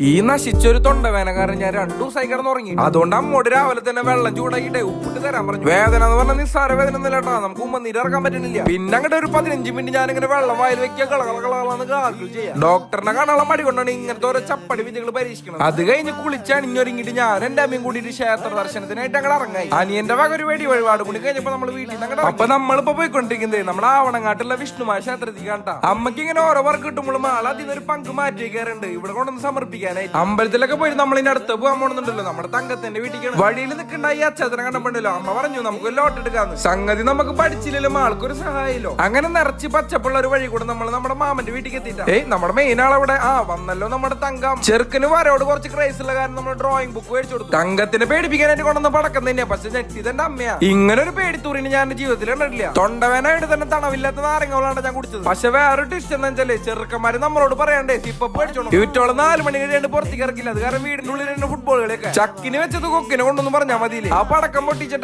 ഈ നശിച്ചൊരു തൊണ്ടവേനക്കാരൻ ഞാൻ 2 ദിവസമായി കിടന്നുറങ്ങി. അതുകൊണ്ട് അമ്മോട് രാവിലെ തന്നെ വെള്ളം ചൂടാക്കിട്ടെ ഉപ്പിട്ട് തരാൻ പറഞ്ഞു. വേദന എന്ന് പറഞ്ഞാൽ നിസ്സാര വേദന ഒന്നുമില്ലാട്ടാ, നമുക്ക് ഉമ്മനീര് ഇറക്കാൻ പറ്റുന്നില്ല. പിന്നെ അങ്ങോട്ട് ഒരു 15 മിനിറ്റ് ഞാനിങ്ങനെ വെള്ളം വായിൽ വെക്കുക കളകളകളാന്ന് ഗാർഗിൾ ചെയ്യാം. ഡോക്ടറിനെ കാണാനുള്ള മടി കൊണ്ടാണ് ഇങ്ങനത്തെ ഓരോ ചപ്പടി വിദ്യകൾ പരീക്ഷിക്കണം. അത് കഴിഞ്ഞ് കുളിച്ചണിഞ്ഞൊരുങ്ങിട്ട് ഞാൻ എന്റെ അമ്മയും കൂടിയിട്ട് ക്ഷേത്ര ദർശനത്തിനായിട്ട് അങ്ങോട്ട് ഇറങ്ങായി. അനിയന്റെ വക ഒരു വെടി വഴിപാട് കൂടി കഴിഞ്ഞപ്പോ നമ്മൾ വീട്ടിൽ നിന്ന് അങ്ങോട്ട്. അപ്പൊ നമ്മളിപ്പോ പോയിക്കൊണ്ടിരിക്കുന്നത് നമ്മുടെ ആവണങ്ങാട്ടുള്ള വിഷ്ണുമായ ക്ഷേത്രത്തിൽ കണ്ടാ. അമ്മക്ക് ഇങ്ങനെ ഓരോ വർക്ക് കിട്ടുമ്പോഴും ആൾ അതിൽ ഒരു പങ്ക് മാറ്റി വെക്കാറുണ്ട് ഇവിടെ കൊണ്ടൊന്ന് സമർപ്പിക്കാൻ. അമ്പലത്തിലൊക്കെ പോയി നമ്മളിന്റെ അടുത്ത് പോകാൻ പോണെന്നുണ്ടല്ലോ, നമ്മുടെ തങ്കത്തിന്റെ വീട്ടിൽ വഴിയിൽ നിൽക്കണ്ടായി അച്ഛനെ കണ്ടപ്പോണ്ടല്ലോ അമ്മ പറഞ്ഞു നമുക്ക് ലോട്ട് എടുക്കാന്ന്. സംഗതി നമുക്ക് പഠിച്ചില്ലല്ലോ, ആൾക്കൊരു സഹായമല്ലോ. അങ്ങനെ നിറച്ച് പച്ചപ്പുള്ള ഒരു വഴി കൂടെ നമ്മൾ നമ്മുടെ മാമന്റെ വീട്ടിൽ എത്തിയിട്ടാ. നമ്മുടെ മെയിൻ ആളവിടെ വന്നല്ലോ നമ്മുടെ തങ്കം. ചെറുക്കന് വരോട് കുറച്ച് ക്രൈസ് ഉള്ള കാരണം നമ്മൾ ഡ്രോയിങ് ബുക്ക് മേടിച്ചു കൊടുത്തു. തങ്കത്തിനെ പേടിപ്പിക്കാനായിട്ട് കൊണ്ടുവന്ന പടക്കം തന്നെയാ, പക്ഷെ ഞെട്ടിതെന്റെ അമ്മയാ. ഇങ്ങനെ ഒരു പേടിത്തൂറിന് ഞാൻ ജീവിതത്തിൽ കണ്ടിട്ടില്ല. തൊണ്ടവേനായിട്ട് തന്നെ തണവില്ലാത്ത നാരങ്ങളാണ് ഞാൻ കുടിച്ചത്. പക്ഷെ വേറെ ടിസ്റ്റ് എന്താ വെച്ചാല് ചെറുക്കന്മാര് നമ്മളോട് പറയണ്ടേ ഇപ്പൊ പേടിച്ചോളൂ. വീട്ടോളം 4 മണി കഴിഞ്ഞ് പുറത്തേക്ക് ഇറക്കില്ല. അത് കാരണം വീടിന്റെ ഉള്ളിൽ ഫുട്ബോൾ കളിയൊക്കെ ചക്കിന് വെച്ചത് കൊക്കിനെ കൊണ്ടൊന്നും പറഞ്ഞാൽ മതിയില്ലേ. ആ പടക്കം പൊട്ടിച്ചിട്ട്